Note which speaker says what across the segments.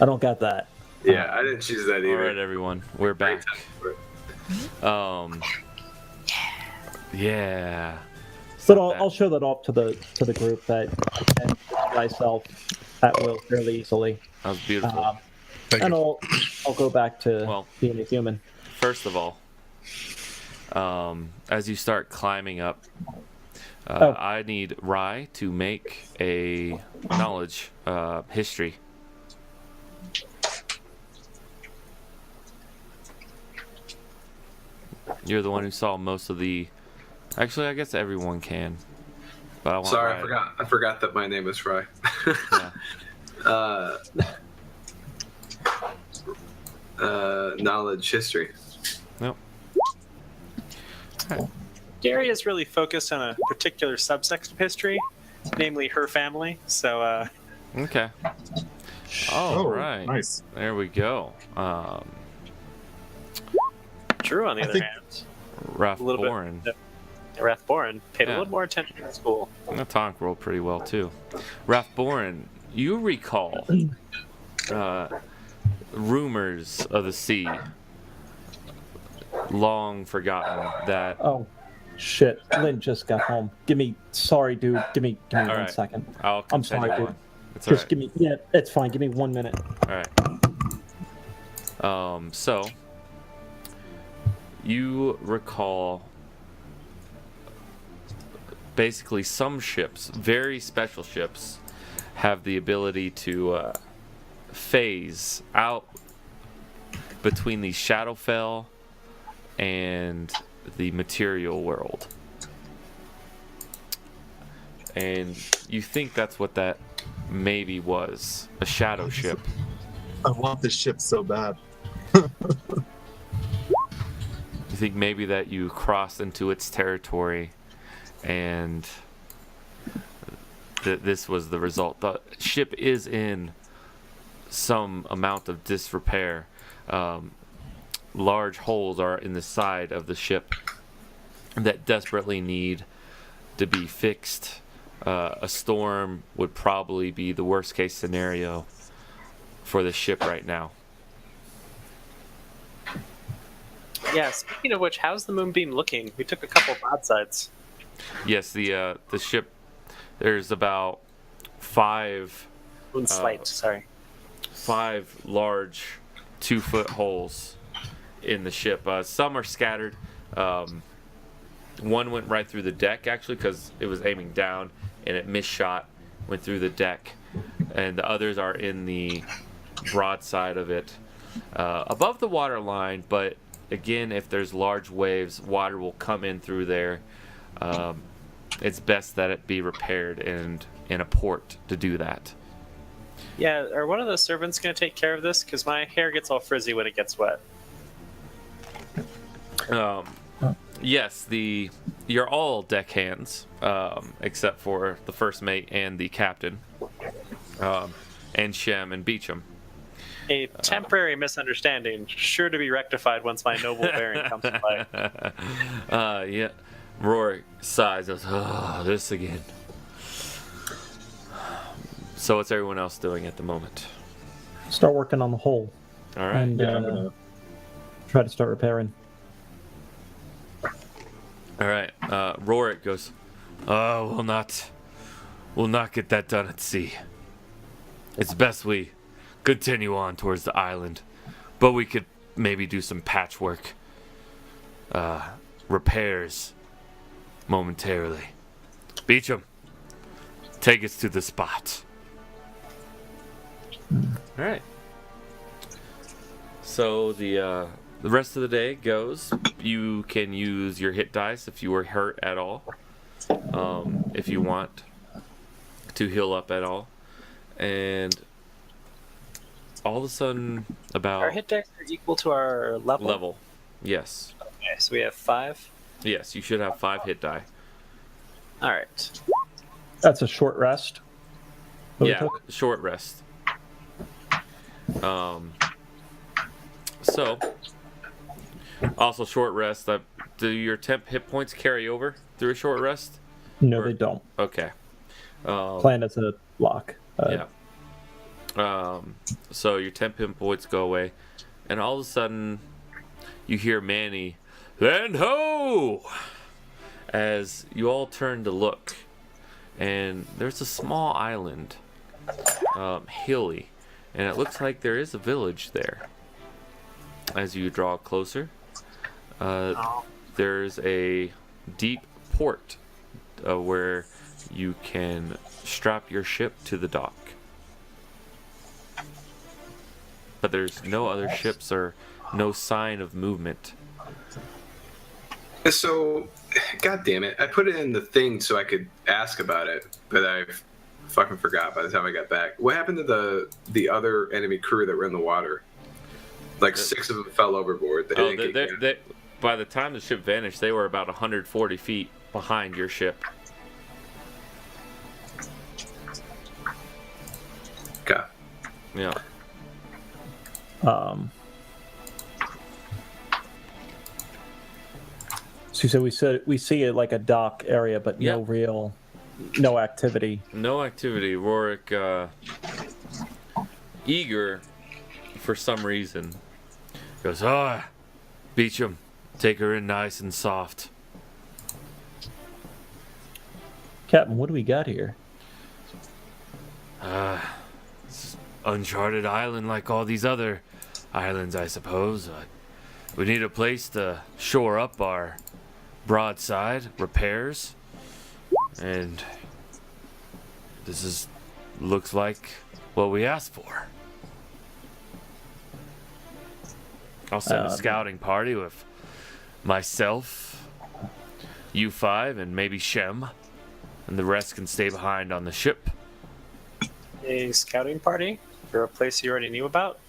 Speaker 1: I don't got that.
Speaker 2: Yeah, I didn't choose that either.
Speaker 3: All right, everyone, we're back. Yeah.
Speaker 1: But I'll show that off to the group that I can do myself at will fairly easily.
Speaker 3: That was beautiful.
Speaker 1: And I'll go back to being a human.
Speaker 3: First of all, as you start climbing up, I need Rye to make a knowledge history. You're the one who saw most of the. Actually, I guess everyone can. But I want
Speaker 2: Sorry,
Speaker 3: Rye.
Speaker 2: I forgot that my name is Fry. Knowledge history.
Speaker 3: Nope. Okay.
Speaker 4: Gary is really focused on a particular subsection of history, namely her family. So.
Speaker 3: Okay. All right.
Speaker 5: Nice.
Speaker 3: There we go.
Speaker 4: Drew, on the other hand,
Speaker 3: Rathboren.
Speaker 4: Rathboren paid a little more attention in school.
Speaker 3: Tonk rolled pretty well too. Rathboren, you recall rumors of the sea, long forgotten that.
Speaker 1: Oh, shit! Lynn just got home. Sorry, dude. Give me 1 second. I'm sorry, dude.
Speaker 3: It's
Speaker 1: just give me. Yeah, it's fine. Give me 1 minute.
Speaker 3: All right. So you recall basically some ships, very special ships, have the ability to phase out between the Shadowfell and the material world. And you think that's what that maybe was, a shadow ship.
Speaker 5: I want this ship so bad.
Speaker 3: You think maybe that you crossed into its territory and this was the result. The ship is in some amount of disrepair. Large holes are in the side of the ship that desperately need to be fixed. A storm would probably be the worst case scenario for the ship right now.
Speaker 4: Yeah, speaking of which, how's the moonbeam looking? We took a couple broadsides.
Speaker 3: Yes, the ship, there's about five large 2-foot holes in the ship. Some are scattered. One went right through the deck, actually, because it was aiming down and it misshot, went through the deck. And the others are in the broadside of it, above the water line. But again, if there's large waves, water will come in through there. It's best that it be repaired and in a port to do that.
Speaker 4: Yeah, are one of the servants going to take care of this? Because my hair gets all frizzy when it gets wet.
Speaker 3: Yes, you're all deckhands, except for the first mate and the captain, and Shem and Beecham.
Speaker 4: A temporary misunderstanding, sure to be rectified once my noble bearing comes to light.
Speaker 3: Yeah. Rory sighs, goes, "Oh, this again." So what's everyone else doing at the moment?
Speaker 1: Start working on the hole.
Speaker 3: All right.
Speaker 1: And try to start repairing.
Speaker 3: All right. Rorik goes, "Oh, we'll not get that done at sea. It's best we continue on towards the island, but we could maybe do some patchwork, repairs momentarily. Beecham, take us to the spot." All right. So the rest of the day goes. You can use your hit dice if you were hurt at all, if you want to heal up at all, and all of a sudden,
Speaker 4: Our hit dice are equal to our level.
Speaker 3: Yes.
Speaker 4: Okay, so we have 5.
Speaker 3: Yes, you should have 5 hit die.
Speaker 4: All right.
Speaker 1: That's a short rest.
Speaker 3: Yeah, short rest. So, also short rest. Do your temp hit points carry over through a short rest?
Speaker 1: No, they don't.
Speaker 3: Okay.
Speaker 1: Plan as a block.
Speaker 3: Yeah. So your 10 pin points go away, and all of a sudden you hear Manny, "Land ho!" as you all turn to look, and there's a small island, hilly, and it looks like there is a village there. As you draw closer, there's a deep port where you can strap your ship to the dock. But there's no other ships or no sign of movement.
Speaker 2: So, god damn it, I put it in the thing so I could ask about it, but I fucking forgot by the time I got back. What happened to the other enemy crew that were in the water? Like 6 of them fell overboard.
Speaker 3: By the time the ship vanished, they were about 140 feet behind your ship.
Speaker 2: Okay.
Speaker 3: Yeah.
Speaker 1: So you said we see it like a dock area, but
Speaker 3: Yeah.
Speaker 1: no activity.
Speaker 3: No activity. Rorik, eager for some reason, goes, Beecham, take her in nice and soft.
Speaker 1: Captain, what do we got here?
Speaker 3: It's uncharted island like all these other islands, I suppose. We need a place to shore up our broadside repairs, and looks like what we asked for. I'll send a scouting party with myself, you 5, and maybe Shem, and the rest can stay behind on the ship.
Speaker 4: A scouting party for a place you already knew about?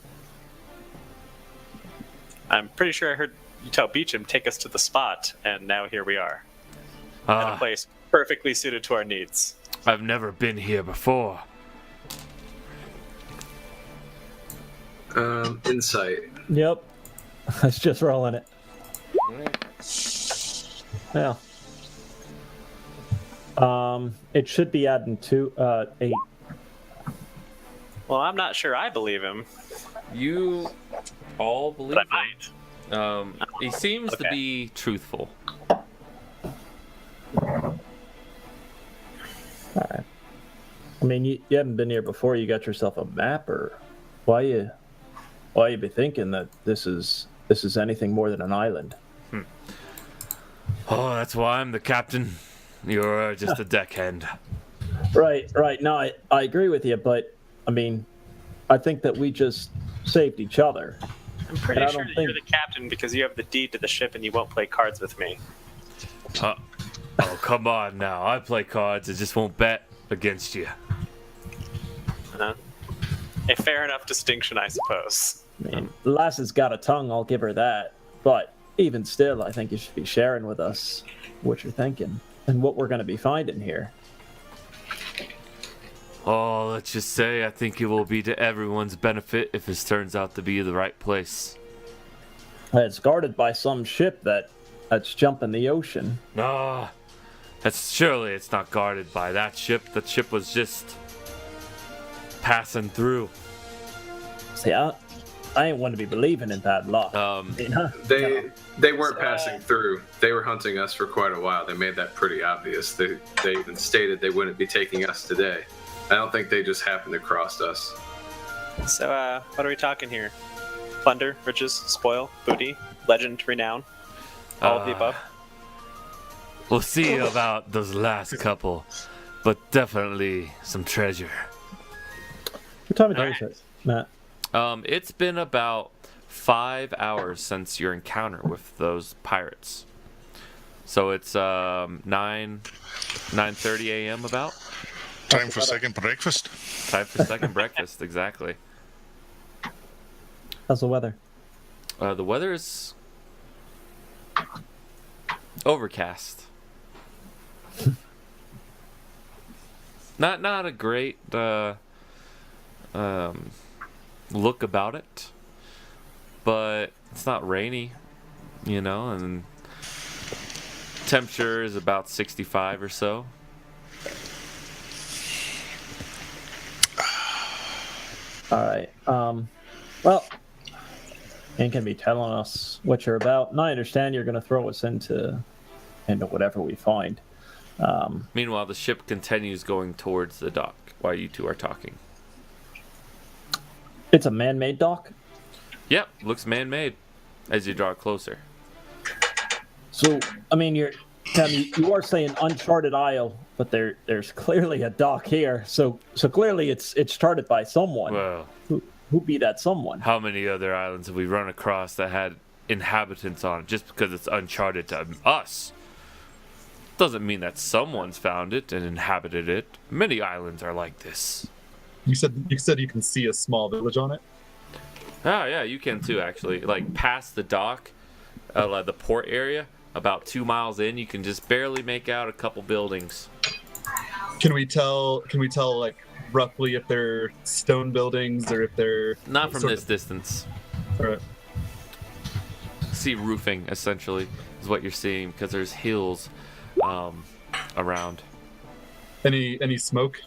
Speaker 4: I'm pretty sure I heard you tell Beecham take us to the spot, and now here we are. At a place perfectly suited to our needs.
Speaker 3: I've never been here before.
Speaker 2: Insight.
Speaker 1: Yep. Let's just roll in it. Yeah. It should be adding 8.
Speaker 4: Well, I'm not sure I believe him,
Speaker 3: You all believe
Speaker 4: but I
Speaker 3: him.
Speaker 4: might.
Speaker 3: He seems to
Speaker 4: Okay.
Speaker 3: be truthful.
Speaker 1: Alright. I mean, you haven't been here before. You got yourself a map, or why you be thinking that this is anything more than an island?
Speaker 3: Oh, that's why I'm the captain. You're just a deckhand.
Speaker 1: Right. No, I agree with you, but I mean, I think that we just saved each other.
Speaker 4: I'm pretty
Speaker 1: I
Speaker 4: sure
Speaker 1: don't
Speaker 4: that
Speaker 1: think-
Speaker 4: you're the captain because you have the deed to the ship and you won't play cards with me.
Speaker 3: Oh, come on now. I play cards. I just won't bet against you.
Speaker 4: A fair enough distinction, I suppose.
Speaker 1: I mean, Lass's got a tongue, I'll give her that. But even still, I think you should be sharing with us what you're thinking and what we're going to be finding here.
Speaker 3: Oh, let's just say I think it will be to everyone's benefit if this turns out to be the right place.
Speaker 1: It's guarded by some ship that's jumping the ocean.
Speaker 3: No, surely it's not guarded by that ship. That ship was just passing through.
Speaker 1: See, I ain't one to be believing in bad luck. You know?
Speaker 2: They weren't passing through. They were hunting us for quite a while. They made that pretty obvious. They even stated they wouldn't be taking us today. I don't think they just happened to cross us.
Speaker 4: So, what are we talking here? Plunder, riches, spoil, booty, legend, renown? All of the above?
Speaker 3: We'll see about those last couple, but definitely some treasure.
Speaker 1: What time of day is it, Matt?
Speaker 3: It's been about 5 hours since your encounter with those pirates. So it's 9:30 a.m. about.
Speaker 6: Time for second breakfast.
Speaker 3: Time for second breakfast, exactly.
Speaker 1: How's the weather?
Speaker 3: The weather is overcast. Not a great look about it, but it's not rainy, and temperature is about 65 or so.
Speaker 1: All right. Well, you can be telling us what you're about, and I understand you're going to throw us into whatever we find.
Speaker 3: Meanwhile, the ship continues going towards the dock while you two are talking.
Speaker 1: It's a man-made dock.
Speaker 3: Yep, looks man-made as you draw closer.
Speaker 1: So, I mean, you are saying uncharted isle, but there's clearly a dock here. So clearly it's charted by someone.
Speaker 3: Well,
Speaker 1: Who be that someone?
Speaker 3: how many other islands have we run across that had inhabitants on it? Just because it's uncharted to us doesn't mean that someone's found it and inhabited it. Many islands are like this.
Speaker 5: You said you can see a small village on it.
Speaker 3: Oh yeah, you can too. Actually, like past the dock, like the port area, about 2 miles in, you can just barely make out a couple buildings.
Speaker 5: Can we tell like roughly if they're stone buildings or if they're
Speaker 3: Not from
Speaker 5: sort
Speaker 3: this distance.
Speaker 5: All right.
Speaker 3: See roofing essentially is what you're seeing because there's hills around.
Speaker 5: Any smoke?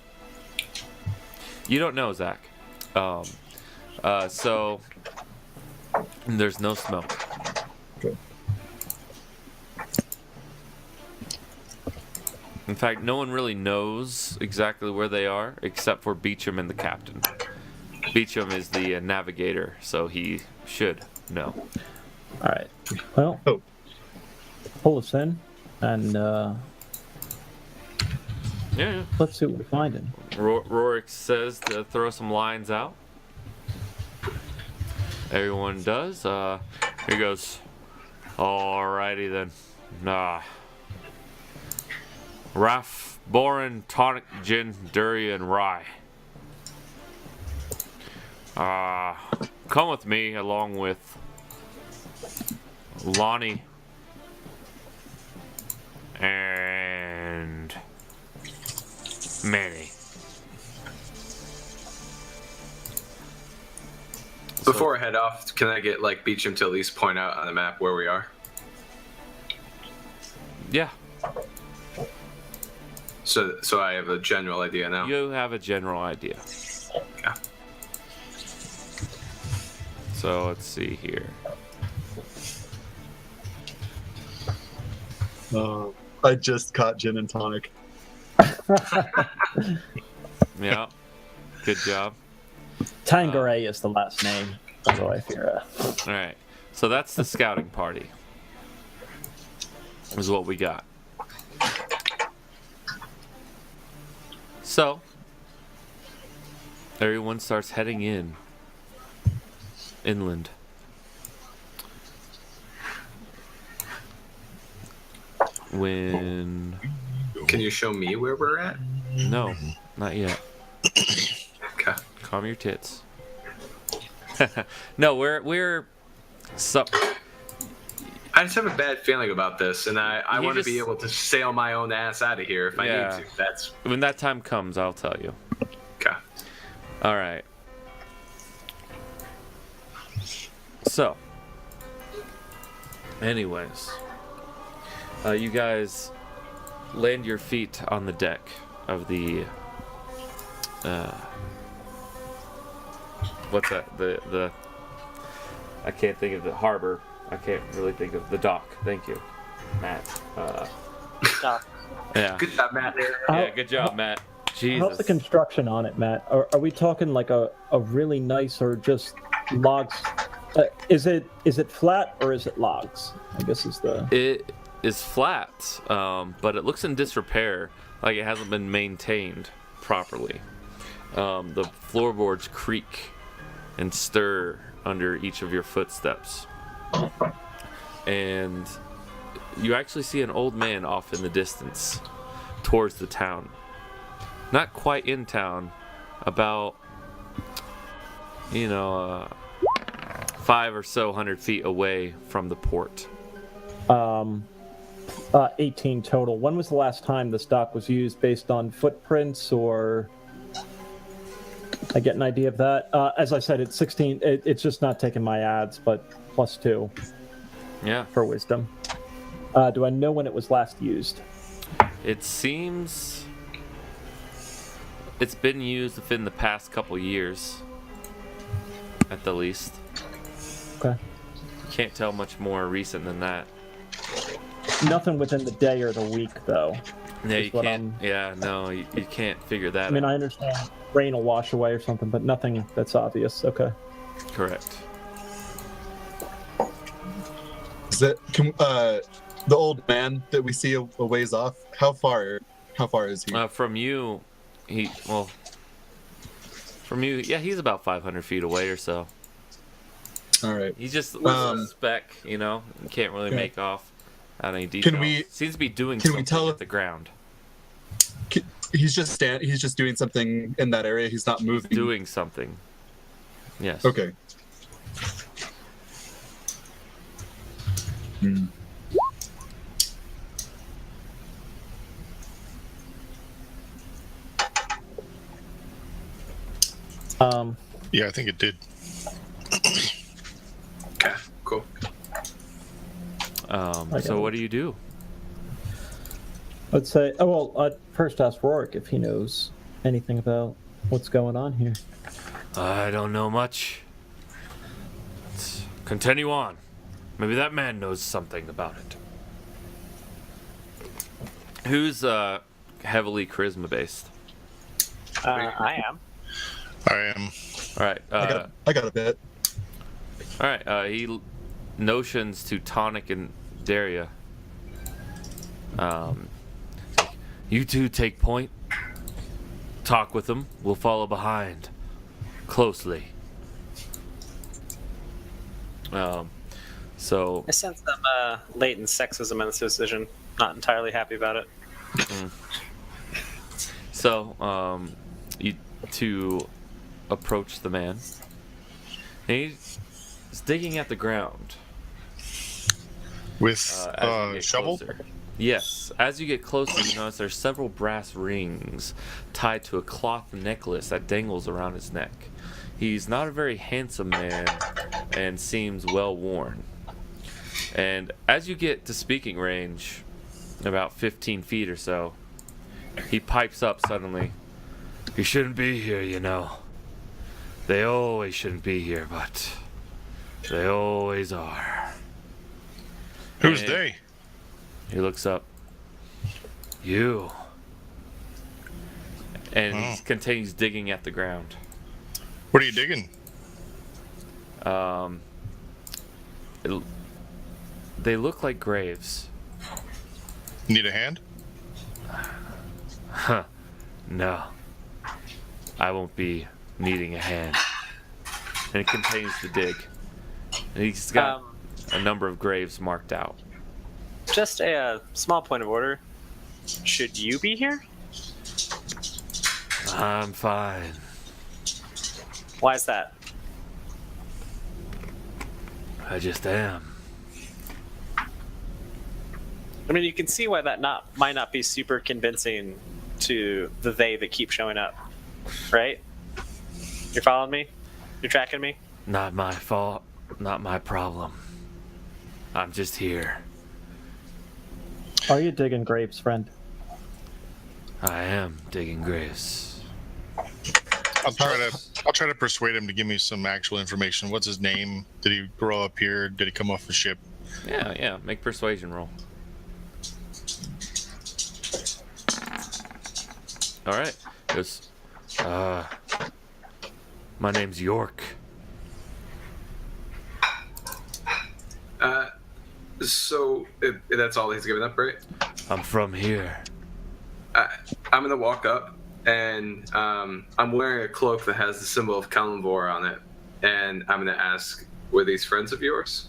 Speaker 3: You don't know, Zach. So there's no smoke.
Speaker 5: Okay.
Speaker 3: In fact, no one really knows exactly where they are except for Beecham and the captain. Beecham is the navigator, so he should know.
Speaker 1: All right. Well, pull us in, and
Speaker 3: Yeah.
Speaker 1: let's see what we find in.
Speaker 3: Rorik says to throw some lines out. Everyone does. Here goes. Alrighty then. Raff, Boren, Tonic, Gin, Durian, Rye. Come with me along with Lonnie and Manny.
Speaker 2: Before I head off, can I get like Beecham to at least point out on the map where we are?
Speaker 3: Yeah,
Speaker 2: So I have a general idea now.
Speaker 3: you have a general idea.
Speaker 2: Okay.
Speaker 3: So let's see here.
Speaker 5: I just caught gin and tonic.
Speaker 3: Yeah, good job.
Speaker 1: Tangeray is the last name. So if you're
Speaker 3: All right, so that's the scouting party. Is what we got. So everyone starts heading inland. When
Speaker 2: Can you show me where we're at?
Speaker 3: no, not yet.
Speaker 2: Okay.
Speaker 3: Calm your tits. No, we're
Speaker 2: I just have a bad feeling about this, and I
Speaker 3: You
Speaker 2: want to be
Speaker 3: just-
Speaker 2: able to sail my own ass out of here if I
Speaker 3: Yeah.
Speaker 2: need to. That's
Speaker 3: when that time comes, I'll tell you.
Speaker 2: okay.
Speaker 3: All right. So, anyways, you guys land your feet on the deck of the what's that? The I can't think of the harbor. I can't really think of the dock. Thank you, Matt.
Speaker 4: Dock.
Speaker 3: Yeah.
Speaker 2: Good job, Matt.
Speaker 3: Yeah. Good job, Matt.
Speaker 1: how's
Speaker 3: Jesus.
Speaker 1: the construction on it, Matt? Are we talking like a really nice or just logs? Is it flat or is it logs? I guess is the.
Speaker 3: It is flat, but it looks in disrepair, like it hasn't been maintained properly. The floorboards creak and stir under each of your footsteps. And you actually see an old man off in the distance towards the town. Not quite in town, about, 500 or so feet away from the port.
Speaker 1: 18 total. When was the last time this dock was used based on footprints or I get an idea of that? As I said, it's 16. It's just not taking my ads, but +2
Speaker 3: Yeah.
Speaker 1: for wisdom. Do I know when it was last used?
Speaker 3: It seems it's been used within the past couple years. at the least.
Speaker 1: Okay.
Speaker 3: You can't tell much more recent than that.
Speaker 1: Nothing within the day or the week, though.
Speaker 3: Yeah,
Speaker 1: is
Speaker 3: you
Speaker 1: what
Speaker 3: can't.
Speaker 1: I'm-
Speaker 3: Yeah, no, you can't figure that
Speaker 1: I mean,
Speaker 3: out.
Speaker 1: I understand rain will wash away or something, but nothing that's obvious. Okay.
Speaker 3: Correct.
Speaker 5: Is that the old man that we see a ways off? How far is he?
Speaker 3: From you, from you, yeah, he's about 500 feet away or so.
Speaker 5: All right.
Speaker 3: He's just a speck, you can't really
Speaker 5: Okay.
Speaker 3: make off out any details.
Speaker 5: we-
Speaker 3: Seems to be doing
Speaker 5: can we
Speaker 3: something
Speaker 5: tell-
Speaker 3: at the ground.
Speaker 5: He's just doing something in that area. He's not moving.
Speaker 3: Doing something. Yes.
Speaker 5: Okay. Hmm.
Speaker 6: Yeah, I think it did.
Speaker 2: Okay, cool.
Speaker 3: So what do you do?
Speaker 1: Let's say. Oh well. I'd first ask Rourke if he knows anything about what's going on here.
Speaker 3: I don't know much. Let's continue on. Maybe that man knows something about it. Who's heavily charisma based?
Speaker 4: I am.
Speaker 6: I am.
Speaker 3: All right.
Speaker 5: I got a bit.
Speaker 3: All right. He notions to Tonic and Daria. You two take point. Talk with them. We'll follow behind closely. So
Speaker 4: I sense some latent sexism in this decision. Not entirely happy about it.
Speaker 3: you two approach the man. And he's digging at the ground.
Speaker 6: With
Speaker 3: As you get
Speaker 6: shovel?
Speaker 3: closer. Yes. As you get closer, you notice there's several brass rings tied to a cloth necklace that dangles around his neck. He's not a very handsome man and seems well worn. And as you get to speaking range, about 15 feet or so, he pipes up suddenly. You shouldn't be here, you know. They always shouldn't be here, but they always are.
Speaker 6: Who's
Speaker 3: And
Speaker 6: they?
Speaker 3: He looks up. You. And he continues digging at the ground.
Speaker 6: What are you digging?
Speaker 3: They look like graves.
Speaker 6: Need a hand?
Speaker 3: Huh. No. I won't be needing a hand. And he continues to dig. And he's got a number of graves marked out.
Speaker 4: Just a small point of order. Should you be here?
Speaker 3: I'm fine.
Speaker 4: Why is that?
Speaker 3: I just am.
Speaker 4: I mean, you can see why that might not be super convincing to the they that keep showing up, right? You're following me? You're tracking me?
Speaker 3: Not my fault. Not my problem. I'm just here.
Speaker 1: Are you digging graves, friend?
Speaker 3: I am digging graves.
Speaker 6: I'll try to persuade him to give me some actual information. What's his name? Did he grow up here? Did he come off a ship?
Speaker 3: Yeah. Make persuasion roll. All right. Goes. My name's York.
Speaker 2: So that's all he's given up, right?
Speaker 3: I'm from here.
Speaker 2: I'm gonna walk up, and I'm wearing a cloak that has the symbol of Kalimvor on it, and I'm gonna ask, were these friends of yours?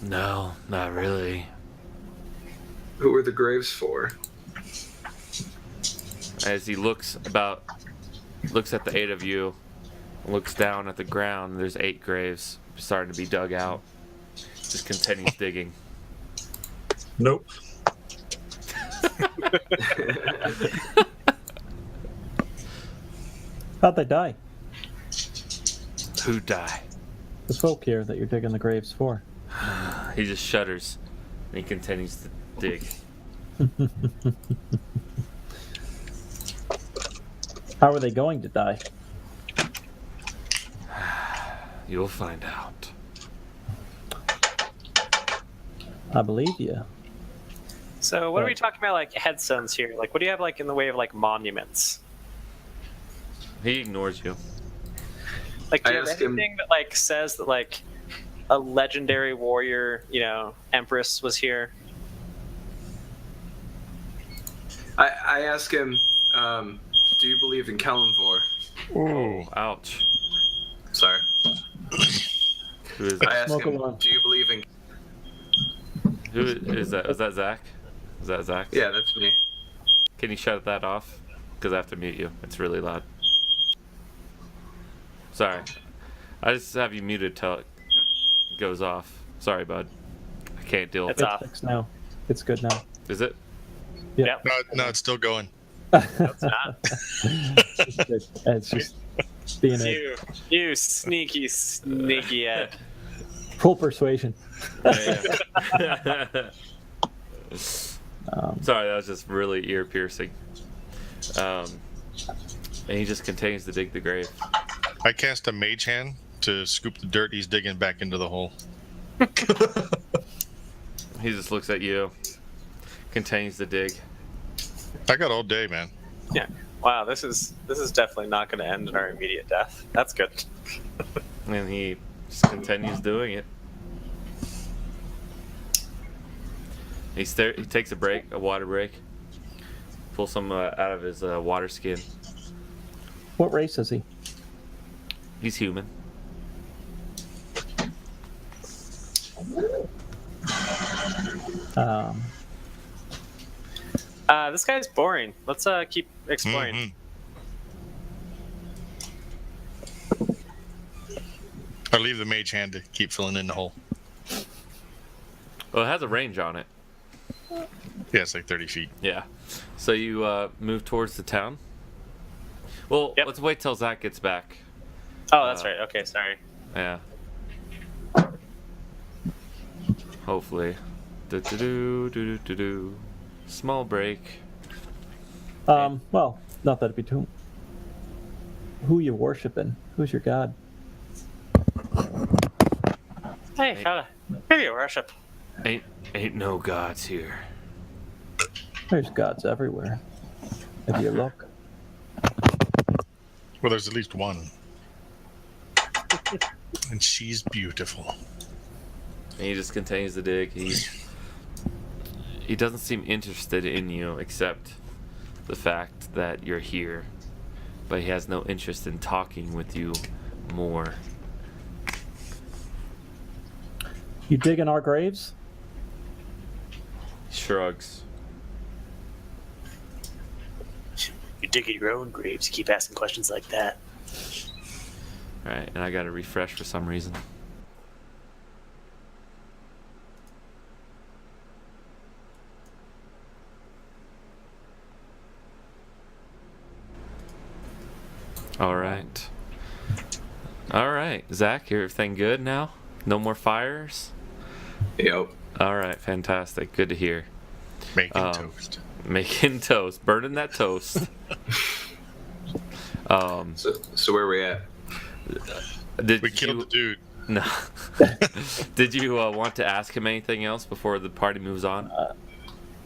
Speaker 3: No, not really.
Speaker 2: Who were the graves for?
Speaker 3: As he looks at the 8 of you, looks down at the ground, there's 8 graves starting to be dug out. Just continues digging.
Speaker 5: Nope.
Speaker 1: How'd they die?
Speaker 3: Who die?
Speaker 1: The folk here that you're digging the graves for.
Speaker 3: He just shudders and he continues to dig.
Speaker 1: How are they going to die?
Speaker 3: You'll find out.
Speaker 1: I believe you.
Speaker 4: So what are we
Speaker 1: Right.
Speaker 4: talking about, like headstones here? Like, what do you have like in the way of like monuments?
Speaker 3: He ignores you.
Speaker 4: Like, do
Speaker 2: I
Speaker 4: you have
Speaker 2: asked him-
Speaker 4: anything that like says that like a legendary warrior, empress was here?
Speaker 2: I ask him, do you believe in Kalimvor?
Speaker 6: Ooh.
Speaker 3: Ouch.
Speaker 2: Sorry.
Speaker 3: Who is
Speaker 2: I
Speaker 3: that?
Speaker 2: ask
Speaker 1: Smoke
Speaker 2: him,
Speaker 1: alarm.
Speaker 2: do you believe in...
Speaker 3: Who is that? Is that Zach? Is that Zach?
Speaker 2: Yeah, that's me.
Speaker 3: Can you shut that off? Because I have to mute you. It's really loud. Sorry. I just have you muted till it goes off. Sorry, bud. I can't deal with
Speaker 4: It's
Speaker 3: it.
Speaker 4: off.
Speaker 1: Fixed now. It's good now.
Speaker 3: Is it?
Speaker 4: Yep.
Speaker 6: No, it's still going.
Speaker 4: It's not.
Speaker 1: It's just being a
Speaker 4: You sneaky Ed.
Speaker 1: full persuasion.
Speaker 3: Yeah.
Speaker 1: Um,
Speaker 3: Sorry, that was just really ear piercing. And he just continues to dig the grave.
Speaker 6: I cast a mage hand to scoop the dirt he's digging back into the hole.
Speaker 3: He just looks at you, continues to dig.
Speaker 6: I got all day, man.
Speaker 4: Yeah. Wow. This is definitely not going to end in our immediate death. That's good.
Speaker 3: And he just continues doing it. He takes a water break, pulls some out of his water skin.
Speaker 1: what race is he?
Speaker 3: He's human.
Speaker 1: Um,
Speaker 4: This guy's boring. Let's keep exploring.
Speaker 6: Mhm. I leave the mage hand to keep filling in the hole.
Speaker 3: Well, it has a range on it.
Speaker 6: Yeah, it's like 30 feet.
Speaker 3: Yeah. So you move towards the town. Well,
Speaker 4: Yep.
Speaker 3: let's wait till Zach gets back.
Speaker 4: Oh, that's right. Okay, sorry.
Speaker 3: Yeah. Hopefully. Do. Small break.
Speaker 1: well, not that it'd be too. Who you worshiping? Who's your god?
Speaker 4: Hey, fella. Here you worship.
Speaker 3: Ain't no gods here.
Speaker 1: There's gods everywhere. If you look.
Speaker 6: Well, there's at least one. And she's beautiful.
Speaker 3: And he just continues to dig. He doesn't seem interested in you except the fact that you're here. But he has no interest in talking with you more.
Speaker 1: You dig in our graves?
Speaker 3: Shrugs.
Speaker 4: You dig at your own graves. You keep asking questions like that.
Speaker 3: Right, and I gotta refresh for some reason. Alright. Alright, Zach, everything good now? No more fires?
Speaker 2: Yep.
Speaker 3: Alright, fantastic. Good to hear.
Speaker 6: Making toast.
Speaker 3: Making toast. Burning that toast.
Speaker 2: So where are we at?
Speaker 3: Did
Speaker 6: We killed
Speaker 3: you,
Speaker 6: the dude.
Speaker 3: No. Did you want to ask him anything else before the party moves on?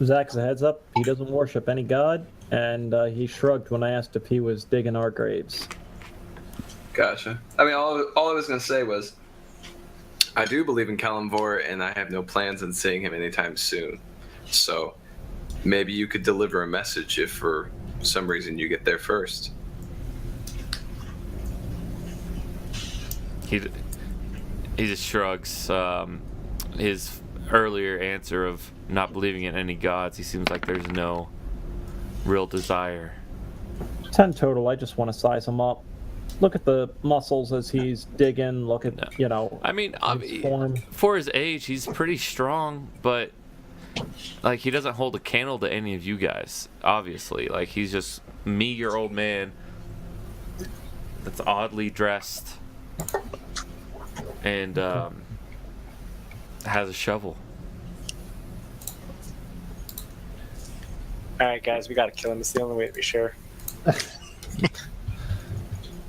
Speaker 1: Zach's a heads up. He doesn't worship any god, and he shrugged when I asked if he was digging our graves.
Speaker 2: Gotcha. I mean, all I was going to say was, I do believe in Kalimvor, and I have no plans on seeing him anytime soon. So maybe you could deliver a message if for some reason you get there first.
Speaker 3: He just shrugs. His earlier answer of not believing in any gods, he seems like there's no real desire.
Speaker 1: 10 total. I just want to size him up. Look at the muscles as he's digging. Look at,
Speaker 3: I mean,
Speaker 1: his form.
Speaker 3: for his age, he's pretty strong, but like he doesn't hold a candle to any of you guys. Obviously, like he's just me, old man that's oddly dressed and has a shovel.
Speaker 4: All right, guys, we gotta kill him. It's the only way to be sure.
Speaker 1: I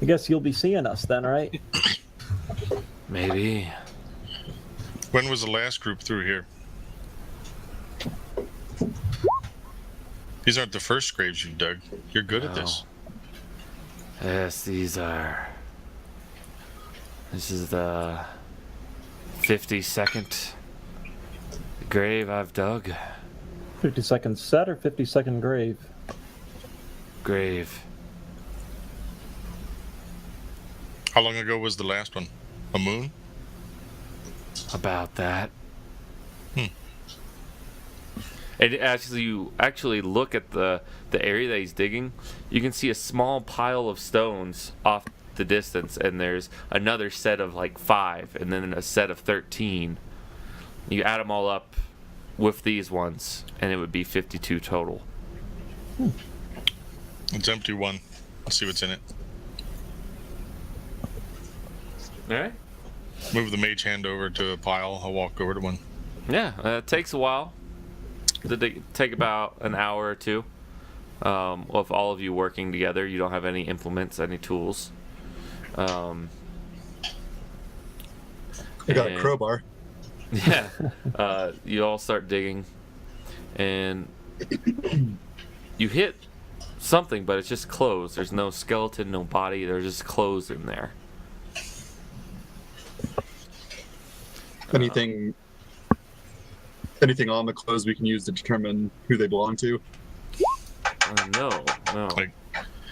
Speaker 1: guess you'll be seeing us then, right?
Speaker 3: Maybe.
Speaker 6: When was the last group through here? These aren't the first graves you've dug. You're good at this.
Speaker 3: Yes, these are. This is the 52nd grave I've dug.
Speaker 1: 52nd set or 52nd grave?
Speaker 3: Grave.
Speaker 6: How long ago was the last one? A moon?
Speaker 3: About that.
Speaker 6: Hmm.
Speaker 3: And actually, you actually look at the area that he's digging, you can see a small pile of stones off the distance, and there's another set of like 5, and then a set of 13. You add them all up with these ones, and it would be 52 total.
Speaker 6: It's empty one. Let's see what's in it.
Speaker 3: All right.
Speaker 6: Move the mage hand over to a pile. I'll walk over to one.
Speaker 3: Yeah, it takes a while. It'll take about an hour or two. With all of you working together, you don't have any implements, any tools.
Speaker 5: I got a crowbar.
Speaker 3: Yeah. You all start digging, and you hit something, but it's just clothes. There's no skeleton, no body. There's just clothes in there.
Speaker 5: Anything on the clothes we can use to determine who they belong to?
Speaker 3: No.
Speaker 6: Like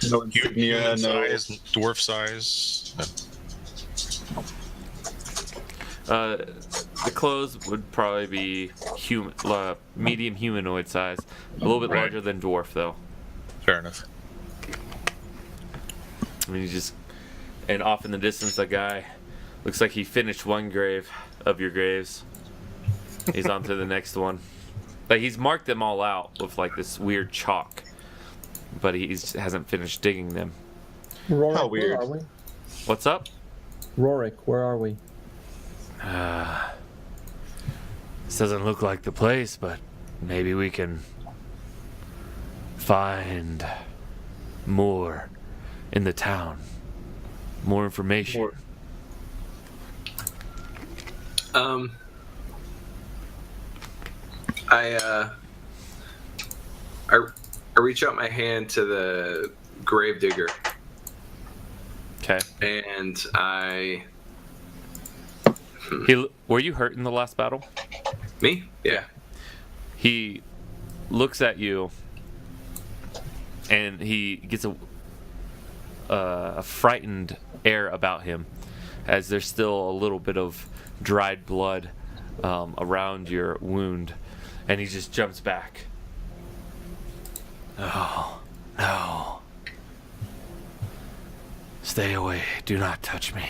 Speaker 5: No insignia,
Speaker 6: human
Speaker 5: no.
Speaker 6: size, dwarf size.
Speaker 3: The clothes would probably be medium humanoid size. A little bit
Speaker 6: Right.
Speaker 3: larger than dwarf, though.
Speaker 6: Fair enough.
Speaker 3: I mean, and off in the distance, that guy looks like he finished one grave of your graves. He's on to the next one. Like, he's marked them all out with like this weird chalk, but he hasn't finished digging them.
Speaker 1: Rorik,
Speaker 5: How
Speaker 1: where
Speaker 5: weird.
Speaker 1: are we?
Speaker 3: What's up?
Speaker 1: Rorik, where are we?
Speaker 3: This doesn't look like the place, but maybe we can find more in the town. More information.
Speaker 5: More.
Speaker 2: I reach out my hand to the gravedigger,
Speaker 3: Okay.
Speaker 2: and I
Speaker 3: Were you hurt in the last battle?
Speaker 2: me yeah.
Speaker 3: He looks at you, and he gets a frightened air about him, as there's still a little bit of dried blood around your wound, and he just jumps back. Oh, no. Stay away. Do not touch me.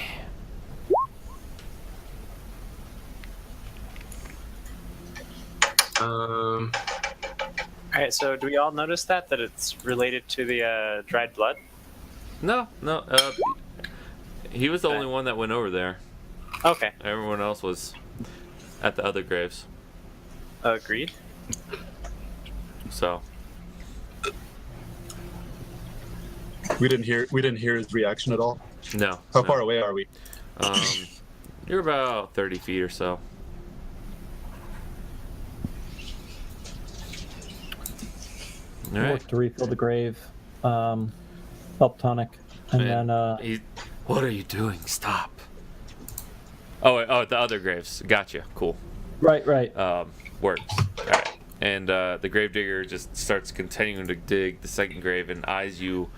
Speaker 4: All right. So do we all notice that it's related to the dried blood?
Speaker 3: No. He was the only one that went over there.
Speaker 4: Okay.
Speaker 3: Everyone else was at the other graves.
Speaker 4: Agreed.
Speaker 3: So,
Speaker 5: We didn't hear his reaction at all.
Speaker 3: no.
Speaker 5: How
Speaker 3: no.
Speaker 5: far away are we?
Speaker 3: You're about 30 feet or so. All right.
Speaker 1: Work to refill the grave. Help tonic. And
Speaker 3: Man,
Speaker 1: then,
Speaker 3: what are you doing? Stop. Oh, the other graves. Gotcha. Cool.
Speaker 1: right.
Speaker 3: Works. All right. And the gravedigger just starts continuing to dig the second grave and eyes you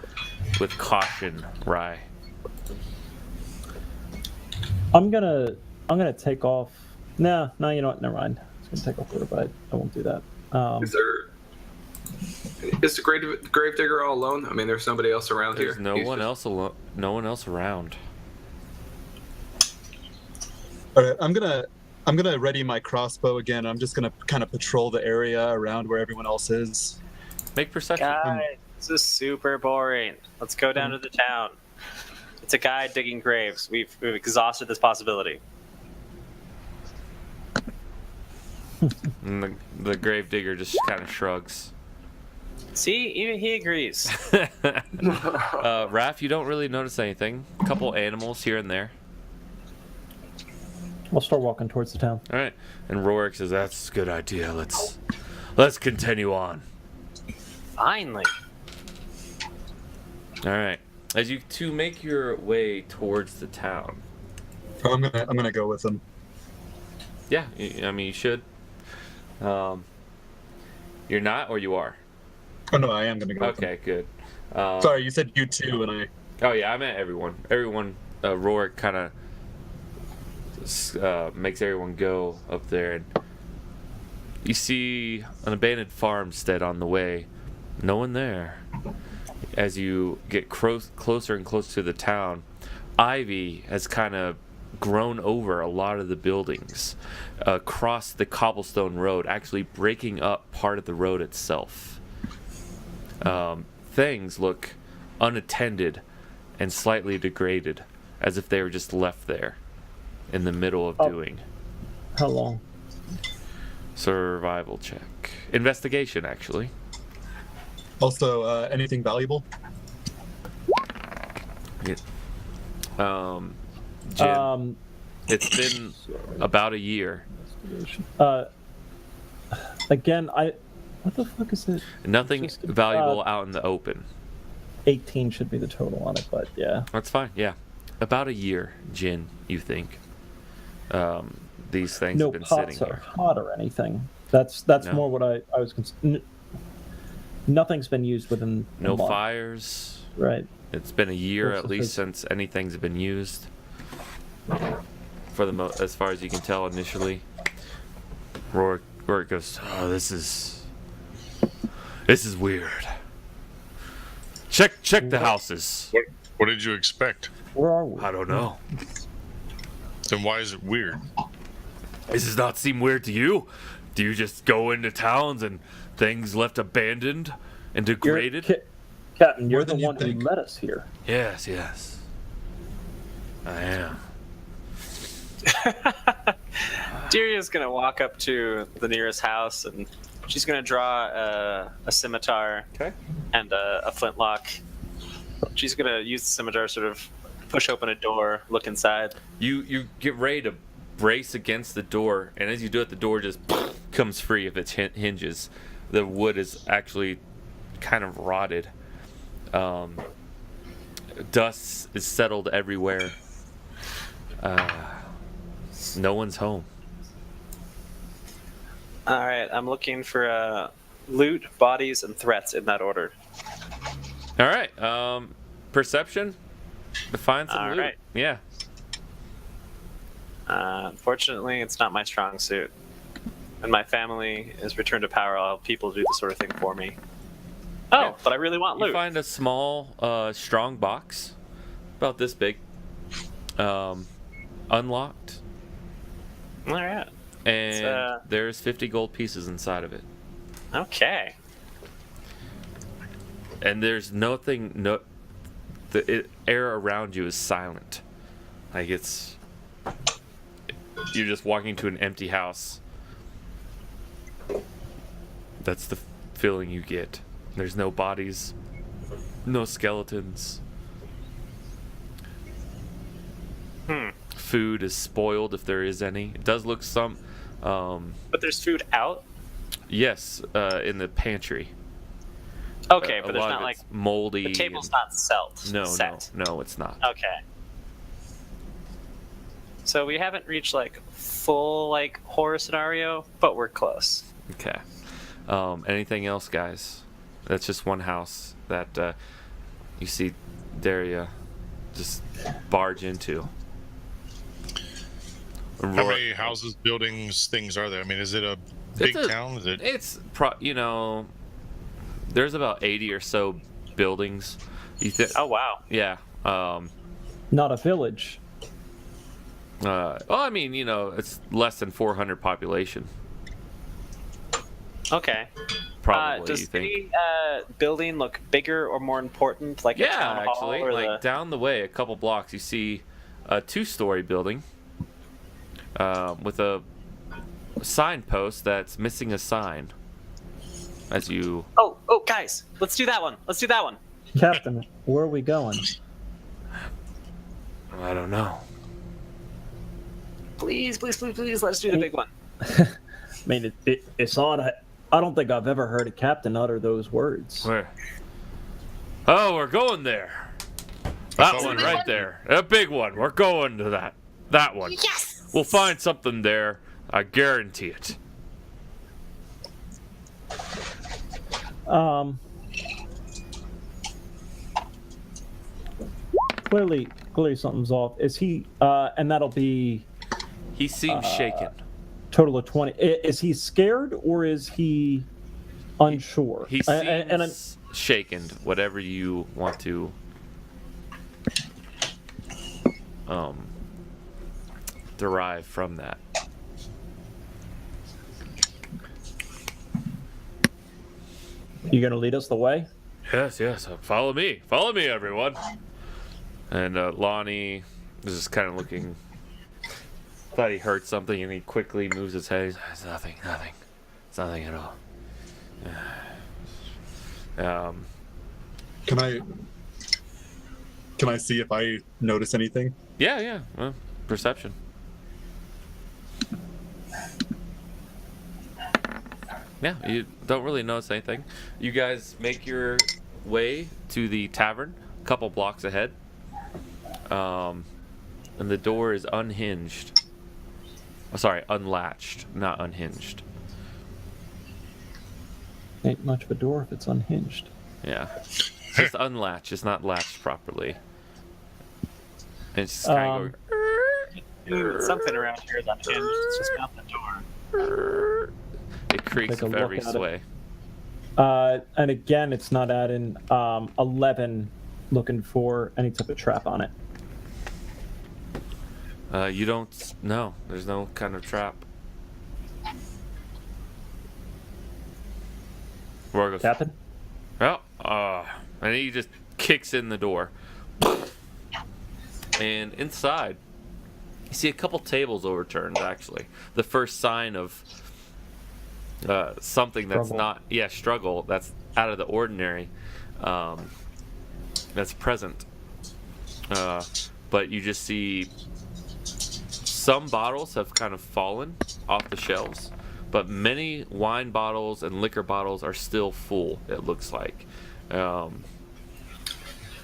Speaker 3: with caution, Rye.
Speaker 1: I'm gonna take off. No, you know what? Never mind. I was gonna take off order, but I won't do that.
Speaker 2: Is the gravedigger all alone? I mean, there's somebody else around
Speaker 3: There's
Speaker 2: here.
Speaker 3: no
Speaker 2: He's
Speaker 3: one
Speaker 2: just-
Speaker 3: else alone. No one else around.
Speaker 5: All right, I'm gonna ready my crossbow again. I'm just gonna kind of patrol the area around where everyone else is.
Speaker 3: Make perception.
Speaker 4: Guys, this is super boring. Let's go down to the town. It's a guy digging graves. We've exhausted this possibility.
Speaker 3: And the gravedigger just kind of shrugs.
Speaker 4: See, even he agrees.
Speaker 3: Raph, you don't really notice anything. A couple animals here and there.
Speaker 1: I'll start walking towards the town.
Speaker 3: All right. And Rorik says, "That's a good idea. Let's continue on."
Speaker 4: Finally.
Speaker 3: All right. As you two make your way towards the town.
Speaker 5: Oh, I'm gonna go with them.
Speaker 3: Yeah, I mean, you should. You're not, or you are?
Speaker 5: Oh no, I am gonna go.
Speaker 3: Okay, good.
Speaker 5: Sorry, you said you two, and I.
Speaker 3: Oh yeah, I meant everyone. Everyone. Rorik kind of makes everyone go up there, and you see an abandoned farmstead on the way. No one there. As you get closer and closer to the town, ivy has kind of grown over a lot of the buildings across the cobblestone road, actually breaking up part of the road itself. Things look unattended and slightly degraded, as if they were just left there in the middle of doing.
Speaker 1: How long?
Speaker 3: Survival check. Investigation, actually.
Speaker 5: Also, anything valuable?
Speaker 3: Jim, it's been about a year.
Speaker 1: Again, what the fuck is it?
Speaker 3: Nothing
Speaker 1: Just,
Speaker 3: valuable out in the open.
Speaker 1: 18 should be the total on it, but yeah.
Speaker 3: That's fine, yeah. About a year, Jin, you think. These things
Speaker 1: No
Speaker 3: have been
Speaker 1: pots
Speaker 3: sitting
Speaker 1: are
Speaker 3: here.
Speaker 1: hot or anything. That's
Speaker 3: No.
Speaker 1: more what I was nothing's been used within a
Speaker 3: No
Speaker 1: month,
Speaker 3: fires.
Speaker 1: right?
Speaker 3: It's been a year
Speaker 1: Versus
Speaker 3: at least
Speaker 1: his-
Speaker 3: since anything's been used. For the as far as you can tell initially. Rorik goes, "Oh, this is weird. Check the houses."
Speaker 6: What did you expect?
Speaker 1: Where are we?
Speaker 3: I don't know.
Speaker 6: Then why is it weird?
Speaker 3: Does this not seem weird to you? Do you just go into towns and things left abandoned and degraded?
Speaker 1: Captain, you're
Speaker 5: More
Speaker 1: the
Speaker 5: than you
Speaker 1: one who
Speaker 5: think.
Speaker 1: led us here.
Speaker 3: Yes. I am.
Speaker 4: Diria's gonna walk up to the nearest house and she's gonna draw a scimitar
Speaker 3: Okay.
Speaker 4: and a flintlock. She's gonna use the scimitar, sort of push open a door, look inside.
Speaker 3: You get ready to brace against the door, and as you do it, the door just comes free of its hinges. The wood is actually kind of rotted. Dust is settled everywhere. No one's home.
Speaker 4: All right, I'm looking for loot, bodies, and threats in that order.
Speaker 3: All right. Perception. To find some
Speaker 4: All
Speaker 3: loot.
Speaker 4: right.
Speaker 3: Yeah.
Speaker 4: Unfortunately, it's not my strong suit. When my family is returned to power, I'll have people do this sort of thing for me. Oh,
Speaker 3: Yeah.
Speaker 4: but I really want
Speaker 3: You
Speaker 4: loot.
Speaker 3: find a small, strong box, about this big, unlocked,
Speaker 4: All right.
Speaker 3: and there's 50 gold pieces inside of it.
Speaker 4: Okay.
Speaker 3: And there's nothing. The air around you is silent. Like you're just walking to an empty house. That's the feeling you get. There's no bodies, no skeletons. Food is spoiled if there is any. It does look some.
Speaker 4: But there's food out?
Speaker 3: Yes, in the pantry.
Speaker 4: Okay,
Speaker 3: A
Speaker 4: but there's
Speaker 3: lot
Speaker 4: not
Speaker 3: of
Speaker 4: like...
Speaker 3: it's moldy.
Speaker 4: The table's
Speaker 3: and-
Speaker 4: not set.
Speaker 3: No, it's not.
Speaker 4: Okay. So we haven't reached like full like horror scenario, but we're close.
Speaker 3: Okay. Anything else, guys? That's just one house that you see Daria just barge into.
Speaker 6: How many houses, buildings, things are there? I mean, is it a big town? Is it?
Speaker 3: It's there's about 80 or so buildings.
Speaker 4: Oh wow.
Speaker 3: Yeah.
Speaker 1: Not a village.
Speaker 3: Well, I mean, it's less than 400 population.
Speaker 4: Okay.
Speaker 3: Probably,
Speaker 4: does
Speaker 3: you think?
Speaker 4: the building look bigger or more important, like a
Speaker 3: Yeah,
Speaker 4: town hall
Speaker 3: actually,
Speaker 4: or
Speaker 3: like down the way, a couple blocks, you see a 2-story building with a signpost that's missing a sign. As you,
Speaker 4: Oh, guys, let's do that one. Let's do that one.
Speaker 1: Captain, where are we going?
Speaker 3: I don't know.
Speaker 4: Please, please, please, please, let's do the big one.
Speaker 1: I mean, it's odd. I don't think I've ever heard a captain utter those words.
Speaker 3: Where? Oh, we're going there. That one right there. A big one. We're going to that one.
Speaker 7: Yes!
Speaker 3: We'll find something there. I guarantee it.
Speaker 1: Clearly something's off. Is he? And that'll be
Speaker 3: He seems shaken.
Speaker 1: total of 20. Is he scared or is he unsure?
Speaker 3: He seems
Speaker 1: and I'm,
Speaker 3: shaken. Whatever you want to derive from that.
Speaker 1: you gonna lead us the way?
Speaker 3: Yes. Follow me, everyone. And Lonnie is just kind of looking. Thought he heard something, and he quickly moves his head. It's nothing. It's nothing at all.
Speaker 5: Can I see if I notice anything?
Speaker 3: Yeah. Well, perception. Yeah, you don't really notice anything. You guys make your way to the tavern, a couple blocks ahead. And the door is unhinged. Oh, sorry, unlatched, not unhinged.
Speaker 1: Ain't much of a door if it's unhinged.
Speaker 3: Yeah. It's just unlatched. It's not latched properly. And it's just kind of
Speaker 4: Something around here is unhinged. It's just not the door.
Speaker 3: it creaks
Speaker 1: Take a
Speaker 3: with
Speaker 1: look
Speaker 3: every
Speaker 1: at it.
Speaker 3: sway.
Speaker 1: And again, it's not adding 11 looking for any type of trap on it.
Speaker 3: You don't know. There's no kind of trap. Roar goes,
Speaker 1: Captain?
Speaker 3: oh, and he just kicks in the door. And inside, you see a couple tables overturned, actually. The first sign of something that's
Speaker 1: Struggle.
Speaker 3: struggle, that's out of the ordinary, that's present. But you just see some bottles have kind of fallen off the shelves, but many wine bottles and liquor bottles are still full, it looks like.
Speaker 2: I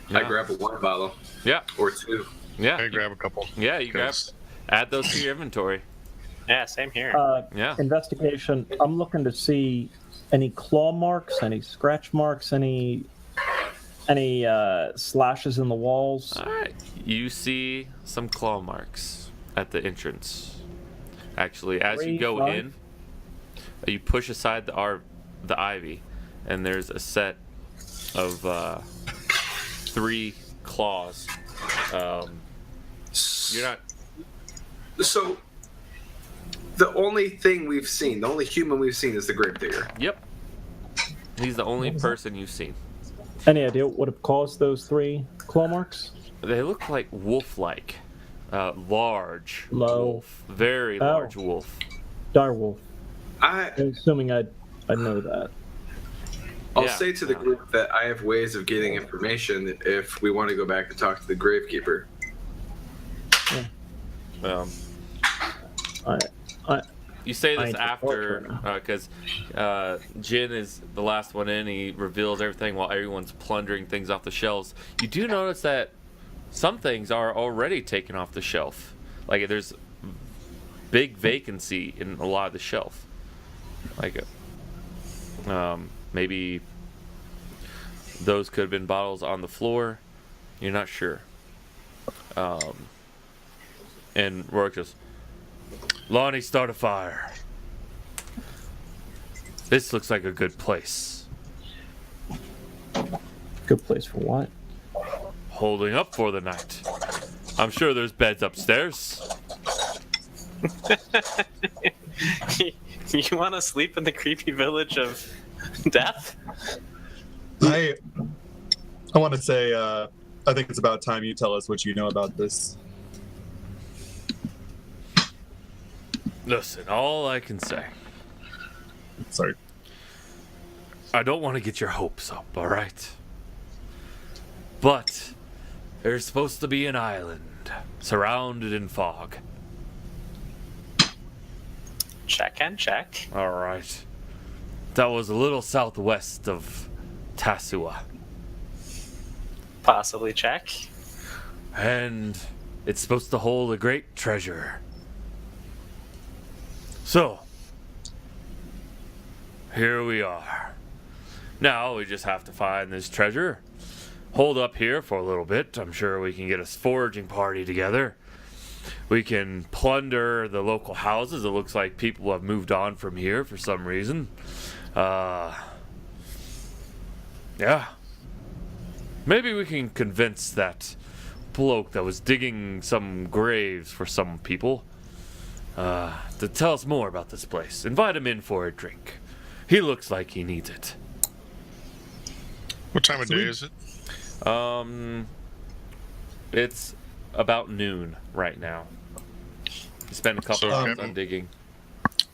Speaker 3: Yeah.
Speaker 2: grab a wine bottle
Speaker 3: Yeah,
Speaker 2: or two.
Speaker 3: yeah.
Speaker 6: I grab a couple.
Speaker 3: Yeah, you grab, add those to your inventory.
Speaker 4: Yeah, same here.
Speaker 3: Yeah.
Speaker 1: Investigation. I'm looking to see any claw marks, any scratch marks, any slashes in the walls.
Speaker 3: All right. You see some claw marks at the entrance. Actually, as you go
Speaker 1: 3, 5.
Speaker 3: in, you push aside the ivy, and there's a set of 3 claws. You're not.
Speaker 2: So, the only thing we've seen, the only human we've seen is the gravedigger.
Speaker 3: Yep. He's the only person you've seen.
Speaker 1: Any idea what would have caused those 3 claw marks?
Speaker 3: They look like wolf-like, large
Speaker 1: Low.
Speaker 3: wolf, very large wolf.
Speaker 1: Direwolf.
Speaker 2: I'm
Speaker 1: Assuming I'd know that.
Speaker 2: I'll
Speaker 3: Yeah.
Speaker 2: say to the group that I have ways of getting information if we want to go back and talk to the gravekeeper.
Speaker 3: You say
Speaker 1: I
Speaker 3: this
Speaker 1: ain't
Speaker 3: after,
Speaker 1: support
Speaker 3: because Jin is the last one in. He reveals everything while everyone's plundering things off the shelves. You do notice that some things are already taken off the shelf. Like there's big vacancy in a lot of the shelf. Like maybe those could have been bottles on the floor. You're not sure. And Rourke just, Lonnie, start a fire. This looks like a good place.
Speaker 1: Good place for what?
Speaker 3: Holding up for the night. I'm sure there's beds upstairs.
Speaker 4: You want to sleep in the creepy village of death?
Speaker 5: I want to say, I think it's about time you tell us what you know about this.
Speaker 3: Listen, all I can say,
Speaker 5: Sorry.
Speaker 3: I don't want to get your hopes up, alright? But there's supposed to be an island surrounded in fog.
Speaker 4: Check and check.
Speaker 3: All right. That was a little southwest of Tasua.
Speaker 4: Possibly check.
Speaker 3: And it's supposed to hold a great treasure. So, here we are. Now we just have to find this treasure. Hold up here for a little bit. I'm sure we can get a foraging party together. We can plunder the local houses. It looks like people have moved on from here for some reason. Yeah. Maybe we can convince that bloke that was digging some graves for some people to tell us more about this place. Invite him in for a drink. He looks like he needs it.
Speaker 6: What time of day is it?
Speaker 3: It's about noon right now. You spend a couple
Speaker 6: So,
Speaker 3: hours
Speaker 6: Captain,
Speaker 3: on digging.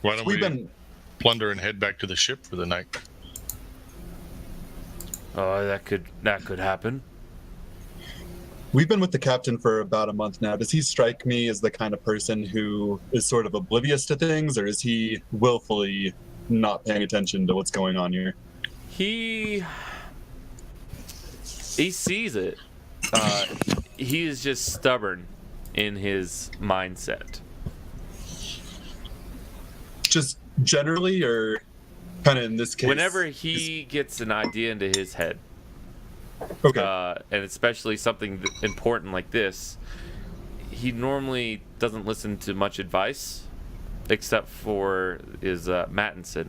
Speaker 6: Why don't we plunder and head back to the ship for the night?
Speaker 3: Oh, that could happen.
Speaker 5: We've been with the captain for about a month now. Does he strike me as the kind of person who is sort of oblivious to things, or is he willfully not paying attention to what's going on here?
Speaker 3: He sees it. He is just stubborn in his mindset.
Speaker 5: Just generally, or kind of in this case?
Speaker 3: Whenever he gets an idea into his head,
Speaker 5: Okay.
Speaker 3: and especially something important like this, he normally doesn't listen to much advice, except for his Mattinson.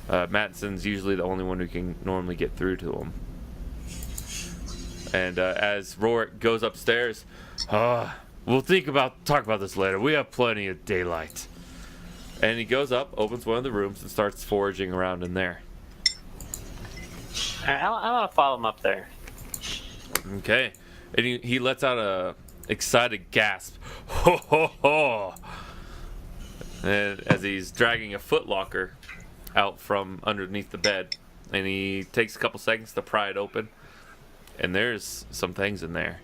Speaker 3: Mattinson's usually the only one who can normally get through to him. And as Rorik goes upstairs, we'll talk about this later. We have plenty of daylight. And he goes up, opens one of the rooms, and starts foraging around in there.
Speaker 4: I want to follow him up there.
Speaker 3: Okay. And he lets out a excited gasp. Ho, ho, ho. And as he's dragging a footlocker out from underneath the bed. And he takes a couple seconds to pry it open. And there's some things in there.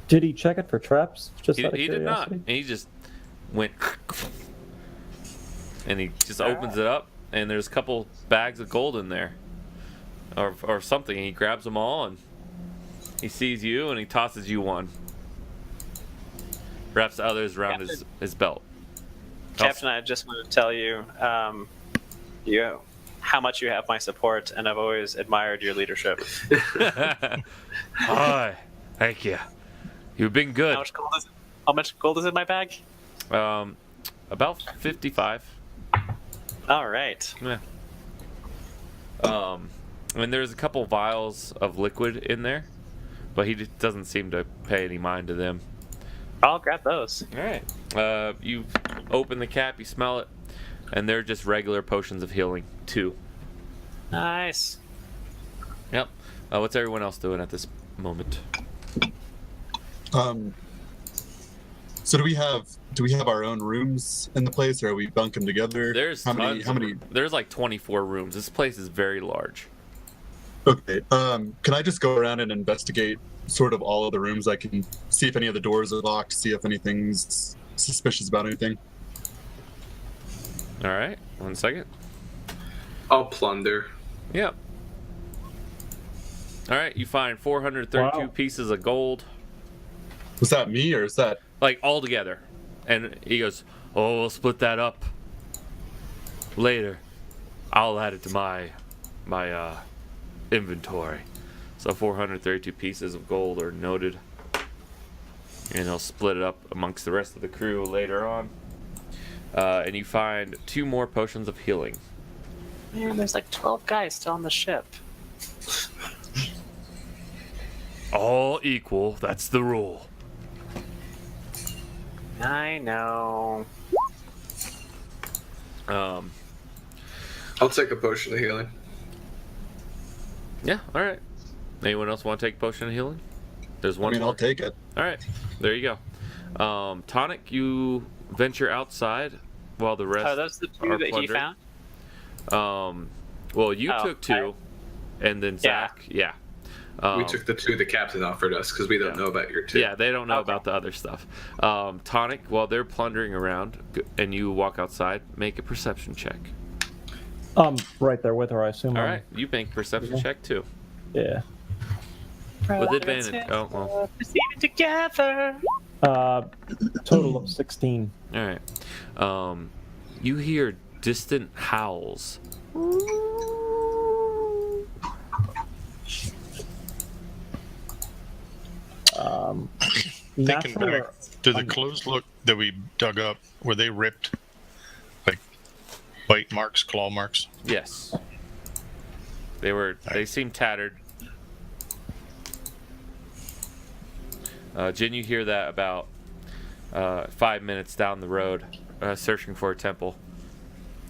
Speaker 1: Did he check it for traps? Just
Speaker 3: He
Speaker 1: out of
Speaker 3: did not.
Speaker 1: curiosity?
Speaker 3: And he just went. And he just opens it up. And there's a couple bags of gold in there. Or something. And he grabs them all. And he sees you. And he tosses you one. Wraps the others around his belt.
Speaker 4: Captain, I just want to tell you, how much you have my support, and I've always admired your leadership.
Speaker 3: Hi. Thank you. You've been good.
Speaker 4: How much gold is in my bag?
Speaker 3: About 55.
Speaker 4: All right.
Speaker 3: Yeah. And there's a couple vials of liquid in there, but he just doesn't seem to pay any mind to them.
Speaker 4: I'll grab those.
Speaker 3: All right. You open the cap, you smell it, and they're just regular potions of healing, 2.
Speaker 4: Nice.
Speaker 3: Yep. What's everyone else doing at this moment?
Speaker 5: So do we have our own rooms in the place, or are we bunking together?
Speaker 3: There's
Speaker 5: how many?
Speaker 3: There's like 24 rooms. This place is very large.
Speaker 5: Okay. Can I just go around and investigate sort of all of the rooms? I can see if any of the doors are locked, see if anything's suspicious about anything.
Speaker 3: All right. 1 second.
Speaker 2: I'll plunder.
Speaker 3: Yep. All right. You find 432
Speaker 1: Wow.
Speaker 3: pieces of gold,
Speaker 5: Was that me, or is that?
Speaker 3: like all together. And he goes, "Oh, we'll split that up later. I'll add it to my inventory." So 432 pieces of gold are noted, and he'll split it up amongst the rest of the crew later on. And you find 2 more potions of healing.
Speaker 4: Man, there's like 12 guys still on the ship.
Speaker 3: All equal. That's the rule.
Speaker 4: I know.
Speaker 2: I'll take a potion of healing.
Speaker 3: Yeah. All right. Anyone else want to take a potion of healing? There's one.
Speaker 5: I mean,
Speaker 3: more.
Speaker 5: I'll take it.
Speaker 3: All right. There you go. Tonic, you venture outside while the rest
Speaker 4: Oh, those the 2
Speaker 3: are
Speaker 4: that he
Speaker 3: plundering.
Speaker 4: found?
Speaker 3: Well, you
Speaker 4: Oh,
Speaker 3: took 2, and then Zach, yeah.
Speaker 2: We took the 2 the captain offered us because we don't know about your 2.
Speaker 3: Yeah, they don't know about the other stuff. Tonic, while they're plundering around and you walk outside, make a perception check.
Speaker 1: Right there with her, I assume.
Speaker 3: All right, you make perception check too.
Speaker 1: Yeah.
Speaker 3: With advantage. Oh, well.
Speaker 4: Proceeding together.
Speaker 1: Total of 16.
Speaker 3: All right. You hear distant howls.
Speaker 6: Thinking
Speaker 1: Natural
Speaker 6: back,
Speaker 1: or
Speaker 6: do the clothes look that we dug up, were they ripped? Like bite marks, claw marks?
Speaker 3: Yes. They seem tattered. Jin, you hear that about 5 minutes down the road, searching for a temple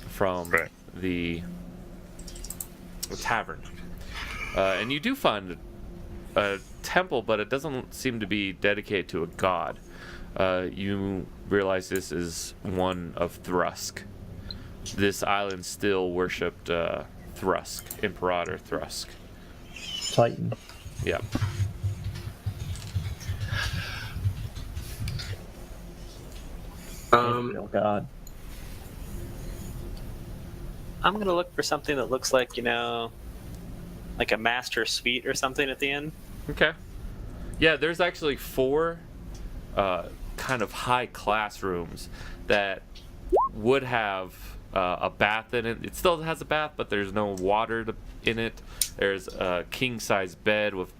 Speaker 3: from the tavern. And you do find a temple, but it doesn't seem to be dedicated to a god. You realize this is one of Thrusk. This island still worshipped Thrusk, Imperator Thrusk.
Speaker 1: Titan.
Speaker 3: Yeah.
Speaker 1: Oh God.
Speaker 4: I'm gonna look for something that looks like, like a master suite or something at the end.
Speaker 3: Okay. Yeah, there's actually 4 kind of high class rooms that would have a bath in it. It still has a bath, but there's no water in it. There's a king size bed with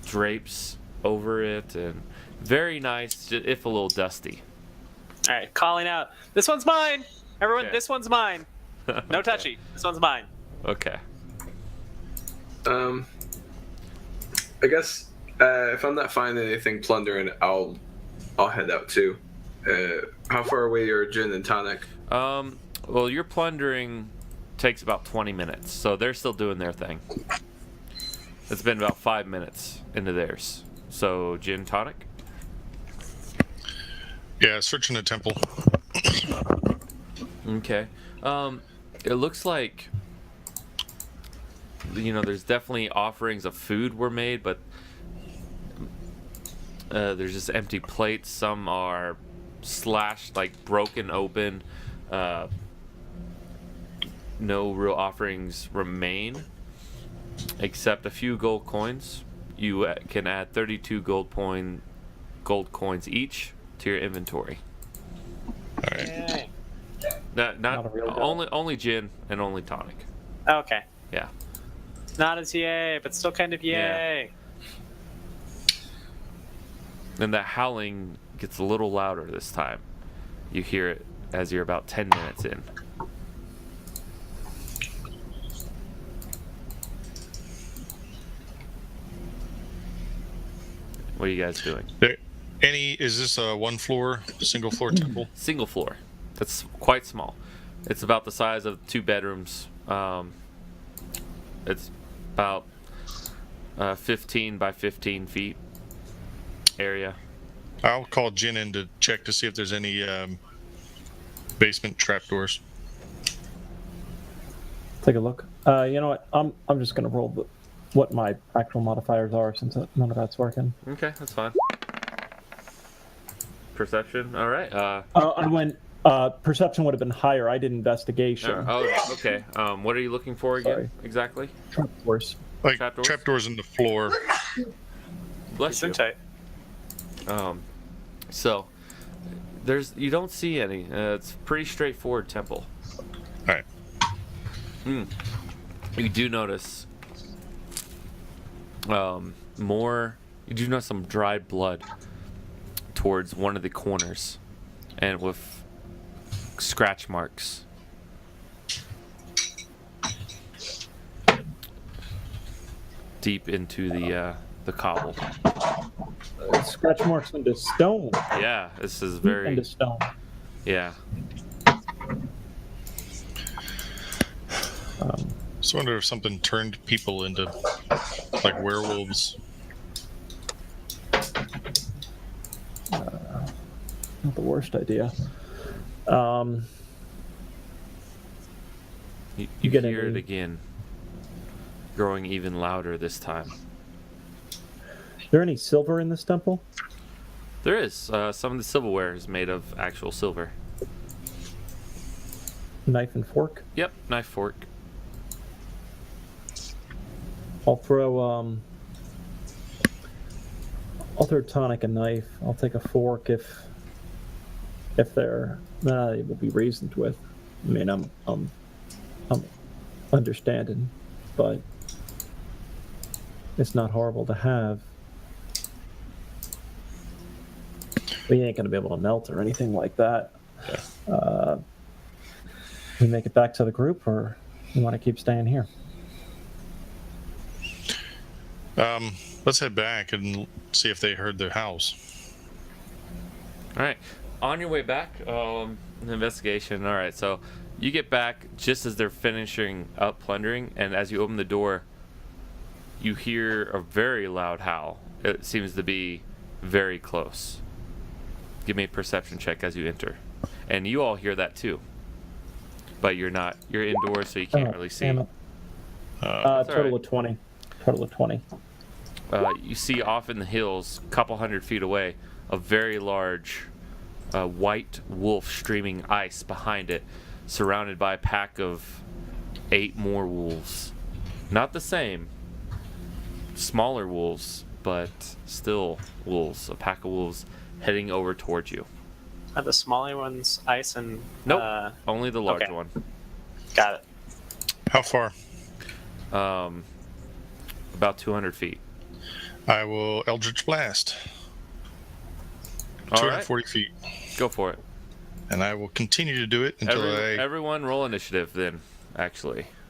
Speaker 3: drapes over it, and very nice, if a little dusty.
Speaker 4: All right, calling out. This one's mine. Everyone,
Speaker 3: Okay.
Speaker 4: This one's mine. No touchy. This one's mine.
Speaker 3: Okay.
Speaker 2: I guess if I'm not finding anything plundering, I'll head out too. How far away are Jin and Tonic?
Speaker 3: Well, your plundering takes about 20 minutes, so they're still doing their thing. It's been about 5 minutes into theirs. So, Gin, Tonic?
Speaker 6: Yeah, searching the temple.
Speaker 3: Okay. It looks like, there's definitely offerings of food were made, but there's just empty plates. Some are slashed, like broken open. No real offerings remain, except a few gold coins. You can add 32 gold coins each to your inventory.
Speaker 6: All right.
Speaker 4: Yay.
Speaker 3: Not
Speaker 1: Not a real gold.
Speaker 3: only gin and only tonic.
Speaker 4: Okay.
Speaker 3: Yeah.
Speaker 4: Not as yay, but still kind of yay.
Speaker 3: And that howling gets a little louder this time. You hear it as you're about 10 minutes in. What are you guys doing?
Speaker 6: Is this a single floor temple?
Speaker 3: Single floor. That's quite small. It's about the size of 2 bedrooms. It's about 15 by 15 feet area.
Speaker 6: I'll call Jin in to check to see if there's any basement trapdoors.
Speaker 1: Take a look. You know what? I'm just gonna roll what my actual modifiers are since none of that's working.
Speaker 3: Okay, that's fine. Perception. All right.
Speaker 1: I went. Perception would have been higher. I did investigation.
Speaker 3: Oh, okay. What are you looking for again?
Speaker 1: Sorry.
Speaker 3: Exactly.
Speaker 1: Worse.
Speaker 6: Like
Speaker 3: Trapdoors?
Speaker 6: trapdoors in the floor.
Speaker 3: Bless you.
Speaker 4: Tight.
Speaker 3: So you don't see any. It's a pretty straightforward temple.
Speaker 6: All right.
Speaker 3: You do notice more. You do notice some dried blood towards one of the corners, and with scratch marks. Deep into the cobble.
Speaker 1: Scratch marks into stone.
Speaker 3: Yeah, this is very.
Speaker 1: Into stone.
Speaker 3: Yeah.
Speaker 6: So I wonder if something turned people into like werewolves.
Speaker 1: Not the worst idea.
Speaker 3: You
Speaker 1: get
Speaker 3: hear it
Speaker 1: any-
Speaker 3: again, growing even louder this time.
Speaker 1: Is there any silver in this temple?
Speaker 3: There is. Some of the silverware is made of actual silver.
Speaker 1: Knife and fork?
Speaker 3: Yep, knife, fork.
Speaker 1: I'll throw tonic a knife. I'll take a fork if they're able to be reasoned with. I mean, I'm understanding, but it's not horrible to have. We ain't gonna be able to melt or anything like that. We make it back to the group, or you want to keep staying here?
Speaker 6: Let's head back and see if they heard the house.
Speaker 3: All right. On your way back, an investigation. All right. So you get back just as they're finishing up plundering, and as you open the door, you hear a very loud howl. It seems to be very close. Give me a perception check as you enter. And you all hear that too. But you're not. You're indoors, so you can't really see.
Speaker 1: Damn it. Total of 20. Total of 20.
Speaker 3: You see off in the hills, a couple hundred feet away, a very large white wolf streaming ice behind it, surrounded by a pack of 8 more wolves. Not the same. Smaller wolves, but still wolves. A pack of wolves heading over towards you.
Speaker 4: Are the smaller ones ice and...
Speaker 3: Nope, only the large
Speaker 4: okay.
Speaker 3: one.
Speaker 4: Got it.
Speaker 6: How far?
Speaker 3: About 200 feet.
Speaker 6: I will Eldritch Blast.
Speaker 3: All
Speaker 6: 240 feet.
Speaker 3: Go for it.
Speaker 6: And I will continue to do it until
Speaker 3: Everyone roll initiative then, actually.